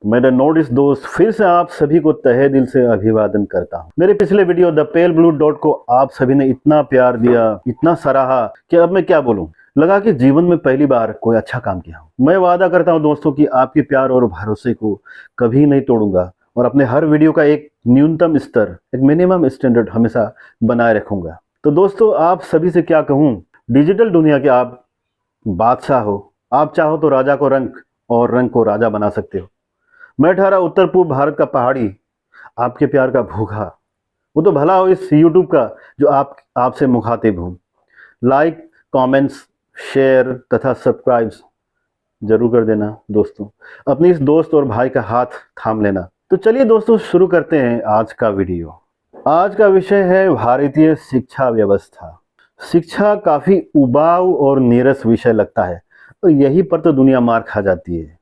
मेरे नोटिस दोस्त, फिर से आप सभी को तहे दिल से अभिवादन करता हूँ। मेरे पिछले video the pale blue dot को आप सभी ने इतना प्यार दिया, इतना सराहा कि अब मैं क्या बोलूँ। लगा कि जीवन में पहली बार कोई अच्छा काम किया हूँ। मैं वादा करता हूँ दोस्तों कि आपके प्यार और भरोसे को कभी नहीं तोड़ूंगा और अपने हर वीडियो का एक न्यूनतम स्तर, एक मिनिमम स्टैंडर्ड हमेशा बनाए रखूंगा। तो दोस्तों, आप सभी से क्या कहूँ, डिजिटल दुनिया के आप बादशाह हो। आप चाहो तो राजा को रंक और रंक को राजा बना सकते हो। मैं ठहरा उत्तर पूर्व भारत का पहाड़ी, आपके प्यार का भूखा। वो तो भला हो इस यूट्यूब का जो आपसे मुखातिब हूँ। लाइक, कमेंट्स, शेयर तथा सब्सक्राइब्स जरूर कर देना दोस्तों। अपनी इस दोस्त और भाई का हाथ थाम लेना। तो चलिए दोस्तों, शुरू करते हैं आज का वीडियो। आज का विषय है भारतीय शिक्षा व्यवस्था। शिक्षा काफी उबाऊ और नीरस विषय लगता है, तो यही पर तो दुनिया मार खा जाती है।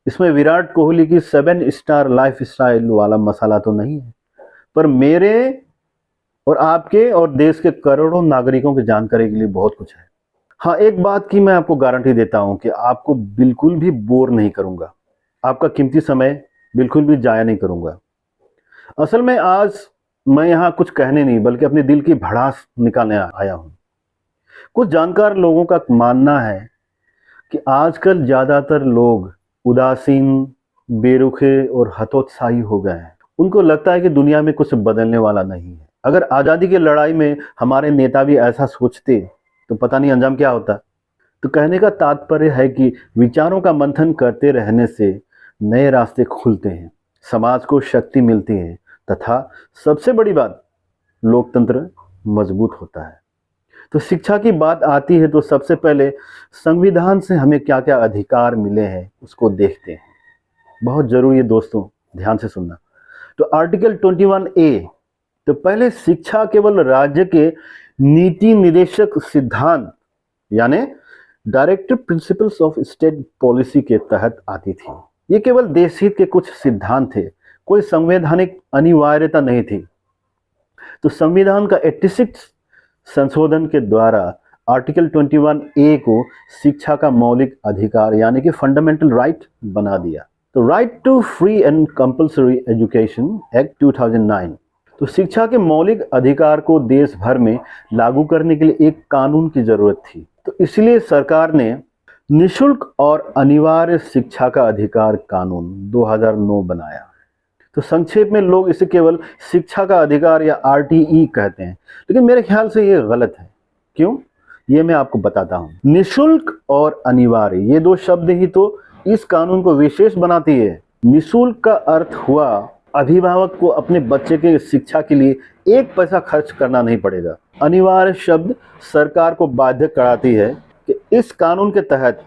इसमें विराट कोहली की 7 स्टार लाइफ स्टाइल वाला मसाला तो नहीं है, पर मेरे और आपके और देश के करोड़ों नागरिकों की जानकारी के लिए बहुत कुछ है। हाँ, एक बात की मैं आपको गारंटी देता हूं कि आपको बिल्कुल भी बोर नहीं करूंगा। आपका कीमती समय बिल्कुल भी जाया नहीं करूंगा। असल में आज मैं यहाँ कुछ कहने नहीं, बल्कि अपने दिल की भड़ास निकालने आया हूँ। कुछ जानकार लोगों का मानना है कि आजकल ज्यादातर लोग उदासीन, बेरुखे और हतोत्साही हो गए हैं। उनको लगता है कि दुनिया में कुछ बदलने वाला नहीं है। अगर आज़ादी की लड़ाई में हमारे नेता भी ऐसा सोचते तो पता नहीं अंजाम क्या होता। तो कहने का तात्पर्य है कि विचारों का मंथन करते रहने से नए रास्ते खुलते हैं, समाज को शक्ति मिलती है तथा सबसे बड़ी बात, लोकतंत्र मजबूत होता है। तो शिक्षा की बात आती है तो सबसे पहले संविधान से हमें क्या क्या अधिकार मिले हैं उसको देखते हैं। बहुत जरूरी है दोस्तों, ध्यान से सुनना। तो आर्टिकल 21A, तो पहले शिक्षा केवल राज्य के नीति निदेशक सिद्धांत यानी directive principles of state policy के तहत आती थी। ये केवल देश हित के कुछ सिद्धांत थे, कोई संवैधानिक अनिवार्यता नहीं थी। तो संविधान का 86 संशोधन के द्वारा आर्टिकल 21A को शिक्षा का मौलिक अधिकार यानी कि फंडामेंटल राइट बना दिया। तो right to free and compulsory education act 2009, तो शिक्षा के मौलिक अधिकार को देश भर में लागू करने के लिए एक कानून की जरूरत थी। तो इसलिए सरकार ने निःशुल्क और अनिवार्य शिक्षा का अधिकार कानून 2009 बनाया। तो संक्षेप में लोग इसे केवल शिक्षा का अधिकार या RTE कहते हैं, लेकिन मेरे ख्याल से ये गलत है। क्यों, ये मैं आपको बताता हूँ। निःशुल्क और अनिवार्य, ये दो शब्द ही तो इस कानून को विशेष बनाती है। निःशुल्क का अर्थ हुआ अभिभावक को अपने बच्चे के शिक्षा के लिए 1 पैसा खर्च करना नहीं पड़ेगा। अनिवार्य शब्द सरकार को बाध्य कराती है कि इस कानून के तहत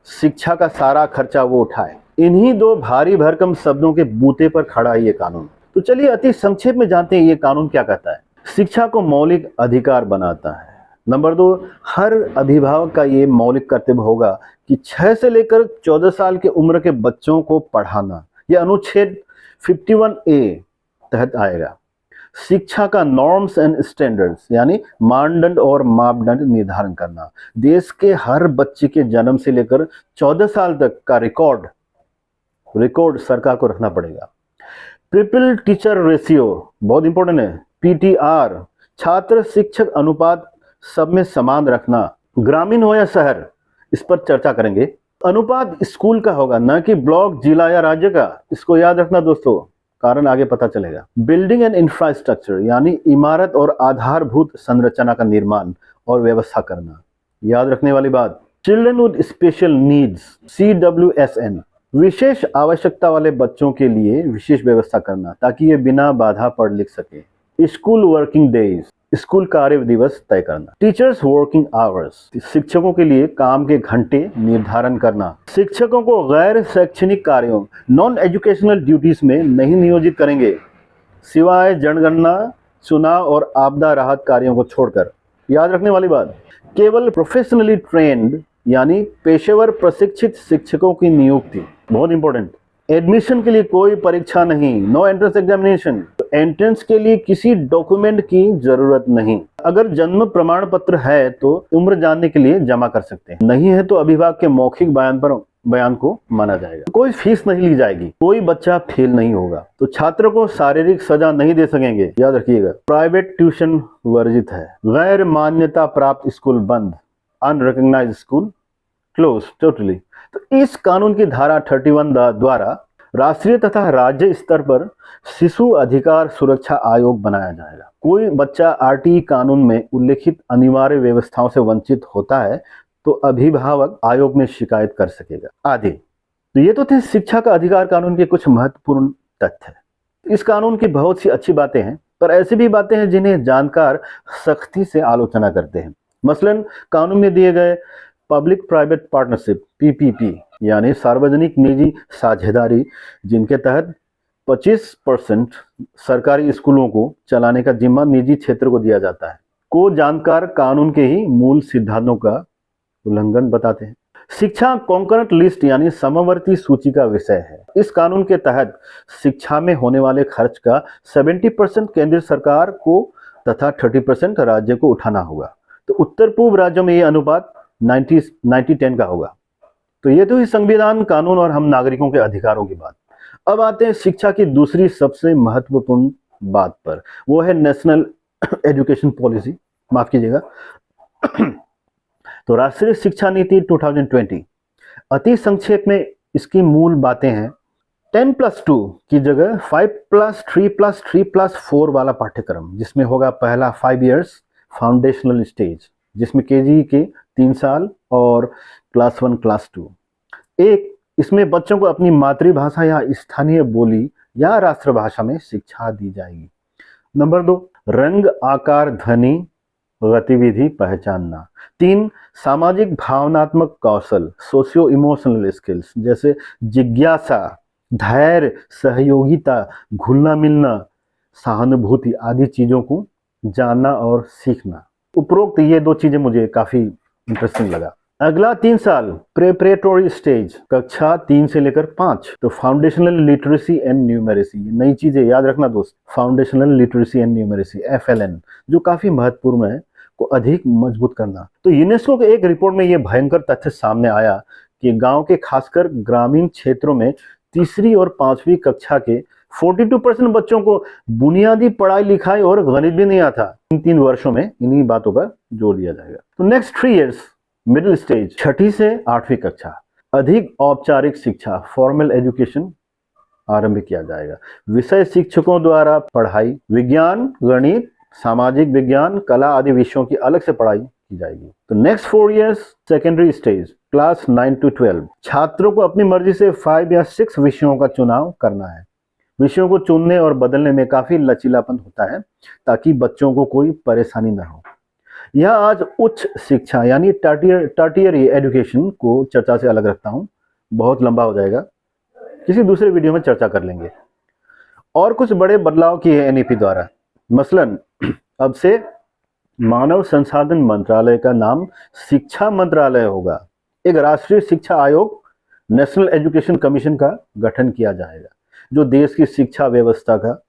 शिक्षा का सारा खर्चा वो उठाए। इन्हीं दो भारी भरकम शब्दों के बूते पर खड़ा है ये कानून। तो चलिए अति संक्षेप में जानते हैं ये कानून क्या कहता है। शिक्षा को मौलिक अधिकार बनाता है। नंबर 2, हर अभिभावक का ये मौलिक कर्तव्य होगा कि 6 से लेकर 14 साल की उम्र के बच्चों को पढ़ाना। यह अनुच्छेद 51A तहत आएगा। शिक्षा का नॉर्म्स एंड स्टैंडर्ड्स यानी मानदंड और मापदंड निर्धारण करना। देश के हर बच्चे के जन्म से लेकर 14 साल तक का रिकॉर्ड सरकार को रखना पड़ेगा। पीपल टीचर रेशियो बहुत इंपॉर्टेंट है। PTR, छात्र शिक्षक अनुपात सब में समान रखना, ग्रामीण हो या शहर, इस पर चर्चा करेंगे। अनुपात स्कूल का होगा, न कि ब्लॉक, जिला या राज्य का। इसको याद रखना दोस्तों, कारण आगे पता चलेगा। बिल्डिंग एंड इंफ्रास्ट्रक्चर यानी इमारत और आधारभूत संरचना का निर्माण और व्यवस्था करना। याद रखने वाली बात, children with special needs CWSN, विशेष आवश्यकता वाले बच्चों के लिए विशेष व्यवस्था करना ताकि ये बिना बाधा पढ़ लिख सके। स्कूल वर्किंग डेज, स्कूल कार्य दिवस तय करना। टीचर्स वर्किंग आवर्स, शिक्षकों के लिए काम के घंटे निर्धारण करना। शिक्षकों को गैर शैक्षणिक कार्यों नॉन एजुकेशनल ड्यूटीज में नहीं नियोजित करेंगे, सिवाय जनगणना, चुनाव और आपदा राहत कार्यों को छोड़कर। याद रखने वाली बात, केवल प्रोफेशनली ट्रेंड यानी पेशेवर प्रशिक्षित शिक्षकों की नियुक्ति, बहुत इंपॉर्टेंट। एडमिशन के लिए कोई परीक्षा नहीं, नो एंट्रेंस एग्जामिनेशन। एंट्रेंस के लिए किसी डॉक्यूमेंट की जरूरत नहीं। अगर जन्म प्रमाण पत्र है तो उम्र जानने के लिए जमा कर सकते हैं, नहीं है तो अभिभावक के मौखिक बयान पर बयान को माना जाएगा। कोई फीस नहीं ली जाएगी, कोई बच्चा फेल नहीं होगा, तो छात्र को शारीरिक सजा नहीं दे सकेंगे, याद रखिएगा। प्राइवेट ट्यूशन वर्जित है। गैर मान्यता प्राप्त स्कूल बंद, अनरिकॉग्नाइज्ड स्कूल क्लोज टोटली। तो इस कानून की धारा 31 द्वारा राष्ट्रीय तथा राज्य स्तर पर शिशु अधिकार सुरक्षा आयोग बनाया जाएगा। कोई बच्चा आरटीई कानून में उल्लेखित अनिवार्य व्यवस्थाओं से वंचित होता है तो अभिभावक आयोग में शिकायत कर सकेगा आदि। तो ये तो थे शिक्षा का अधिकार कानून के कुछ महत्वपूर्ण तथ्य। इस कानून की बहुत सी अच्छी बातें हैं, पर ऐसी भी बातें हैं जिन्हें जानकार सख्ती से आलोचना करते हैं। मसलन कानून में दिए गए पब्लिक प्राइवेट पार्टनरशिप पीपीपी यानी सार्वजनिक निजी साझेदारी, जिनके तहत 25% सरकारी स्कूलों को चलाने का जिम्मा निजी क्षेत्र को दिया जाता है, को जानकार कानून के ही मूल सिद्धांतों का उल्लंघन बताते हैं। शिक्षा कॉन्करेंट लिस्ट यानी समवर्ती सूची का विषय है। इस कानून के तहत शिक्षा में होने वाले खर्च का 70% केंद्र सरकार को तथा 30% राज्य को उठाना होगा। तो उत्तर पूर्व राज्यों में यह अनुपात 90-10 का होगा। तो ये तो ही संविधान, कानून और हम नागरिकों के अधिकारों की बात। अब आते हैं शिक्षा की दूसरी सबसे महत्वपूर्ण बात पर, वो है नेशनल एजुकेशन पॉलिसी, माफ कीजिएगा। तो राष्ट्रीय शिक्षा नीति 2020 अति संक्षेप में इसकी मूल बातें हैं। 10+2 की जगह 5+3+3+4 वाला पाठ्यक्रम, जिसमें होगा पहला 5 इयर्स फाउंडेशनल स्टेज, जिसमें केजी के 3 साल और क्लास 1 क्लास 2। एक, इसमें बच्चों को अपनी मातृभाषा या स्थानीय बोली या राष्ट्रभाषा में शिक्षा दी जाएगी। नंबर 2, रंग आकार ध्वनि गतिविधि पहचानना। 3, सामाजिक भावनात्मक कौशल सोशियो इमोशनल स्किल्स, जैसे जिज्ञासा, धैर्य, सहयोगिता, घुलना मिलना, सहानुभूति आदि चीजों को जानना और सीखना। उपरोक्त ये 2 चीजें मुझे काफी इंटरेस्टिंग लगा। अगला 3 साल प्रेपरेटरी स्टेज, कक्षा 3 से लेकर 5, तो फाउंडेशनल लिटरेसी एंड न्यूमेरेसी, नई चीजें याद रखना दोस्त, foundational literacy and numeracy FLN, जो काफी महत्वपूर्ण है, को अधिक मजबूत करना। तो यूनेस्को के एक रिपोर्ट में यह भयंकर तथ्य सामने आया कि गांव के खासकर ग्रामीण क्षेत्रों में 3री और 5वीं कक्षा के 42% बच्चों को बुनियादी पढ़ाई लिखाई और गणित भी नहीं आता। इन 3 वर्षों में इन्हीं बातों पर जोर दिया जाएगा। तो नेक्स्ट 3 इयर्स मिडिल स्टेज, 6ठी से 8वीं कक्षा, अधिक औपचारिक शिक्षा फॉर्मल एजुकेशन आरंभ किया जाएगा। विषय शिक्षकों द्वारा पढ़ाई, विज्ञान, गणित, सामाजिक विज्ञान, कला आदि विषयों की अलग से पढ़ाई की जाएगी। तो next 4 years secondary stage, class 9 to 12, छात्रों को अपनी मर्जी से 5 या 6 विषयों का चुनाव करना है। विषयों को चुनने और बदलने में काफी लचीलापन होता है ताकि बच्चों को कोई परेशानी न हो। यह आज उच्च शिक्षा यानी टर्टियरी एजुकेशन को चर्चा से अलग रखता हूं, बहुत लंबा हो जाएगा, किसी दूसरे वीडियो में चर्चा कर लेंगे। और कुछ बड़े बदलाव किए हैं NEP द्वारा। मसलन अब से मानव संसाधन मंत्रालय का नाम शिक्षा मंत्रालय होगा। एक राष्ट्रीय शिक्षा आयोग नेशनल एजुकेशन कमीशन का गठन किया जाएगा, जो देश की शिक्षा व्यवस्था का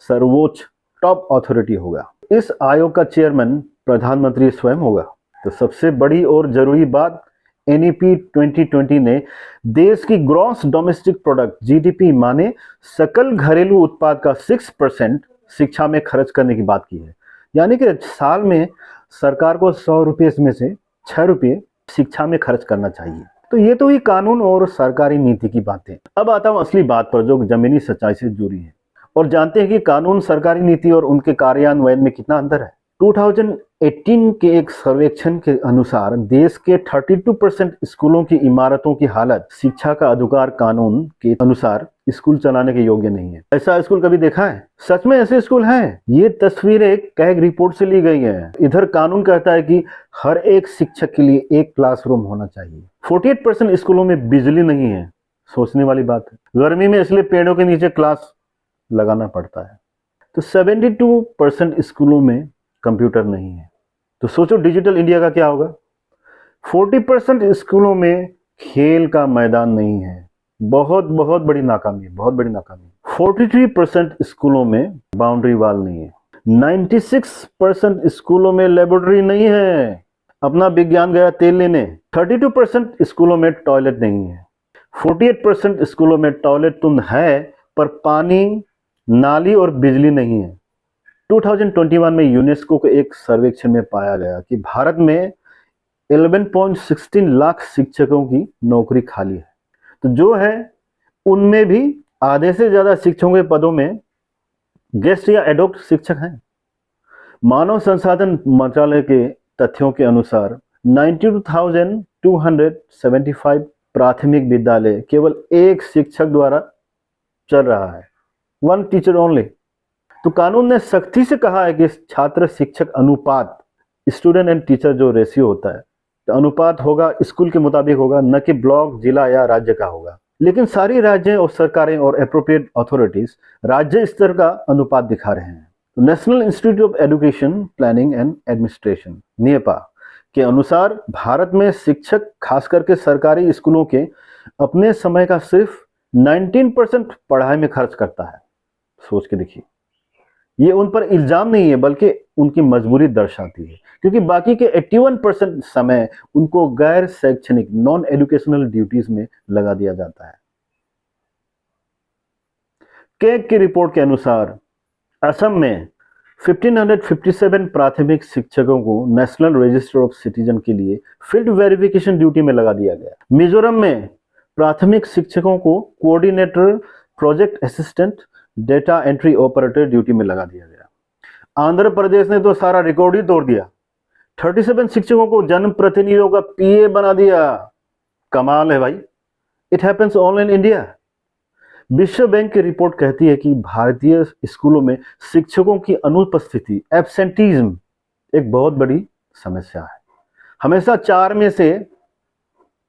सर्वोच्च टॉप अथॉरिटी होगा। इस आयोग का चेयरमैन प्रधानमंत्री स्वयं होगा। तो सबसे बड़ी और जरूरी बात, NEP 2020 ने देश की ग्रॉस डोमेस्टिक प्रोडक्ट GDP माने सकल घरेलू उत्पाद का 6% शिक्षा में खर्च करने की बात की है। यानी कि साल में सरकार को 100 रुपये में से 6 रुपये शिक्षा में खर्च करना चाहिए। तो ये तो ही कानून और सरकारी नीति की बातें। अब आता हूं असली बात पर, जो जमीनी सच्चाई से जुड़ी है, और जानते हैं कि कानून, सरकारी नीति और उनके कार्यान्वयन में कितना अंतर है। 2018 के एक सर्वेक्षण के अनुसार देश के 32% स्कूलों की इमारतों की हालत शिक्षा का अधिकार कानून के अनुसार स्कूल चलाने के योग्य नहीं है। ऐसा स्कूल कभी देखा है? सच में ऐसे स्कूल हैं? ये तस्वीरें कैग रिपोर्ट से ली गई है। इधर कानून कहता है कि हर एक शिक्षक के लिए एक क्लासरूम होना चाहिए। 48% स्कूलों में बिजली नहीं है, सोचने वाली बात है। गर्मी में इसलिए पेड़ों के नीचे क्लास लगाना पड़ता है। तो 72% स्कूलों में कंप्यूटर नहीं है। तो सोचो डिजिटल इंडिया का क्या होगा। 40% स्कूलों में खेल का मैदान नहीं है। बहुत बड़ी नाकामी, बहुत बड़ी नाकामी। 43% स्कूलों में बाउंड्री वॉल नहीं है। 96% स्कूलों में लेबोरेटरी नहीं है, अपना विज्ञान गया तेल लेने। 32% स्कूलों में टॉयलेट नहीं है। 48% स्कूलों में टॉयलेट तो है पर पानी, नाली और बिजली नहीं है। 2021 में यूनेस्को के एक सर्वेक्षण में पाया गया कि भारत में 11.16 लाख शिक्षकों की नौकरी खाली है। तो जो है उनमें भी आधे से ज्यादा शिक्षकों के पदों में गेस्ट या एडोक्ट शिक्षक हैं। मानव संसाधन मंत्रालय के तथ्यों के अनुसार 92,275 प्राथमिक विद्यालय केवल एक शिक्षक द्वारा चल रहा है, वन टीचर ओनली। तो कानून ने सख्ती से कहा है कि छात्र शिक्षक अनुपात, स्टूडेंट एंड टीचर जो रेशियो होता है, तो अनुपात होगा स्कूल के मुताबिक होगा, न कि ब्लॉक, जिला या राज्य का होगा। लेकिन सारी राज्य और सरकारें और एप्रोप्रिएट अथॉरिटीज राज्य स्तर का अनुपात दिखा रहे हैं। National institute of education planning and administration Nipah के अनुसार भारत में शिक्षक खास करके सरकारी स्कूलों के अपने समय का सिर्फ 19% पढ़ाई में खर्च करता है। सोच के देखिए, ये उन पर इल्जाम नहीं है बल्कि उनकी मजबूरी दर्शाती है, क्योंकि बाकी के 81% समय उनको गैर शैक्षणिक नॉन एजुकेशनल ड्यूटीज में लगा दिया जाता है। कैग की रिपोर्ट के अनुसार असम में 1557 प्राथमिक शिक्षकों को नेशनल रजिस्टर ऑफ सिटीजन के लिए फील्ड वेरिफिकेशन ड्यूटी में लगा दिया गया। मिजोरम में प्राथमिक शिक्षकों को coordinator, project assistant, data entry operator duty में लगा दिया गया। आंध्र प्रदेश ने तो सारा रिकॉर्ड ही तोड़ दिया। 37 शिक्षकों को जन प्रतिनिधियों का पीए बना दिया। कमाल है भाई, it happens all in India. विश्व बैंक की रिपोर्ट कहती है कि भारतीय स्कूलों में शिक्षकों की अनुपस्थिति, एब्सेंटीज्म, एक बहुत बड़ी समस्या है। हमेशा 4 में से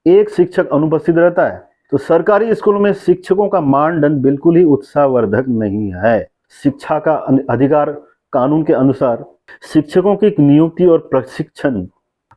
1 शिक्षक अनुपस्थित रहता है। तो सरकारी स्कूलों में शिक्षकों का मानदंड बिल्कुल ही उत्साहवर्धक नहीं है। शिक्षा का अधिकार कानून के अनुसार शिक्षकों की नियुक्ति और प्रशिक्षण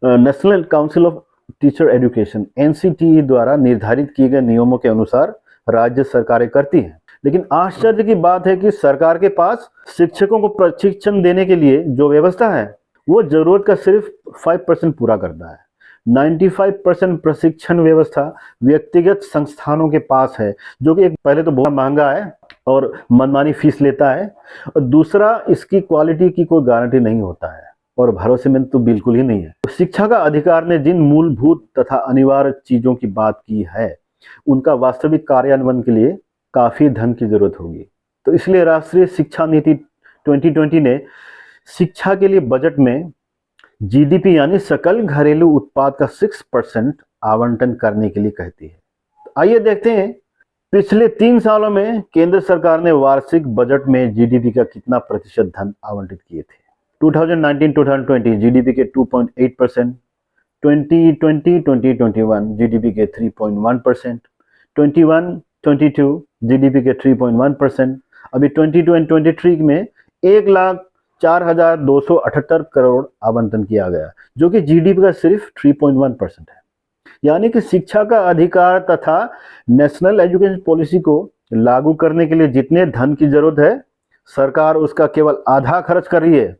national council of teacher education NCTE द्वारा निर्धारित किए गए नियमों के अनुसार राज्य सरकारें करती हैं। लेकिन आश्चर्य की बात है कि सरकार के पास शिक्षकों को प्रशिक्षण देने के लिए जो व्यवस्था है वो जरूरत का सिर्फ 5% पूरा करता है। 95% प्रशिक्षण व्यवस्था व्यक्तिगत संस्थानों के पास है, जो कि एक पहले तो बहुत महंगा है और मनमानी फीस लेता है, और दूसरा इसकी क्वालिटी की कोई गारंटी नहीं होता है और भरोसेमंद तो बिल्कुल ही नहीं है। शिक्षा का अधिकार ने जिन मूलभूत तथा अनिवार्य चीजों की बात की है उनका वास्तविक कार्यान्वयन के लिए काफी धन की जरूरत होगी। तो इसलिए राष्ट्रीय शिक्षा नीति 2020 ने शिक्षा के लिए बजट में जीडीपी यानी सकल घरेलू उत्पाद का 6% आवंटन करने के लिए कहती है। आइए देखते हैं पिछले 3 सालों में केंद्र सरकार ने वार्षिक बजट में जीडीपी का कितना प्रतिशत धन आवंटित किए थे। 2019-2020 जीडीपी के 2.8%, 2020-2021 जीडीपी के 3.1%, 21-22 जीडीपी के 3.1%, अभी 22-23 में 1,04,278 करोड़ आवंटन किया गया, जो कि जीडीपी का सिर्फ 3.1% है। यानी कि शिक्षा का अधिकार तथा नेशनल एजुकेशन पॉलिसी को लागू करने के लिए जितने धन की जरूरत है सरकार उसका केवल आधा खर्च कर रही है।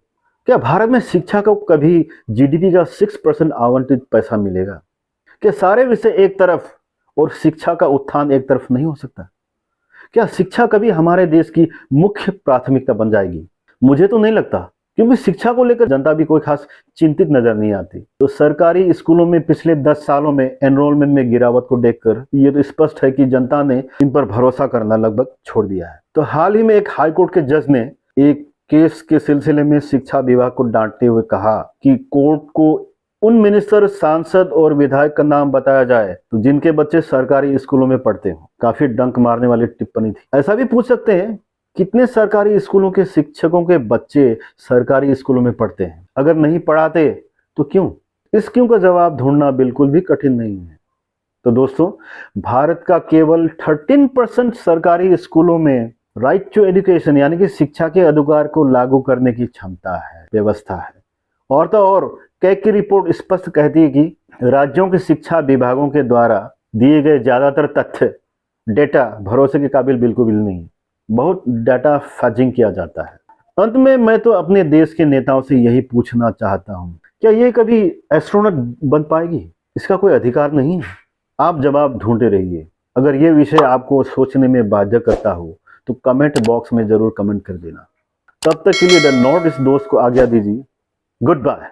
क्या भारत में शिक्षा को कभी जीडीपी का 6% आवंटित पैसा मिलेगा? क्या सारे विषय एक तरफ और शिक्षा का उत्थान एक तरफ नहीं हो सकता? क्या शिक्षा कभी हमारे देश की मुख्य प्राथमिकता बन जाएगी? मुझे तो नहीं लगता, क्योंकि शिक्षा को लेकर जनता भी कोई खास चिंतित नजर नहीं आती। तो सरकारी स्कूलों में पिछले 10 सालों में एनरोलमेंट में गिरावट को देखकर ये तो स्पष्ट है कि जनता ने इन पर भरोसा करना लगभग छोड़ दिया है। तो हाल ही में एक हाईकोर्ट के जज ने एक केस के सिलसिले में शिक्षा विभाग को डांटते हुए कहा कि कोर्ट को उन मिनिस्टर, सांसद और विधायक का नाम बताया जाए तो जिनके बच्चे सरकारी स्कूलों में पढ़ते हो। काफी डंक मारने वाली टिप्पणी थी। ऐसा भी पूछ सकते हैं कितने सरकारी स्कूलों के शिक्षकों के बच्चे सरकारी स्कूलों में पढ़ते हैं? अगर नहीं पढ़ाते तो क्यों? इस क्यों का जवाब ढूंढना बिल्कुल भी कठिन नहीं है। तो दोस्तों, भारत का केवल 13% सरकारी स्कूलों में राइट टू एजुकेशन यानी कि शिक्षा के अधिकार को लागू करने की क्षमता है, व्यवस्था है। और तो और कैग की रिपोर्ट स्पष्ट कहती है कि राज्यों के शिक्षा विभागों के द्वारा दिए गए ज्यादातर तथ्य, डेटा भरोसे के काबिल बिल्कुल भी नहीं है। बहुत डाटा फजिंग किया जाता है। अंत में मैं तो अपने देश के नेताओं से यही पूछना चाहता हूँ, क्या ये कभी एस्ट्रोनॉट बन पाएगी? इसका कोई अधिकार नहीं है। आप जवाब ढूंढते रहिए। अगर ये विषय आपको सोचने में बाध्य करता हो तो कमेंट बॉक्स में जरूर कमेंट कर देना। तब तक के लिए द नॉर्थ ईस्ट दोस्त को आज्ञा दीजिए। Good bye.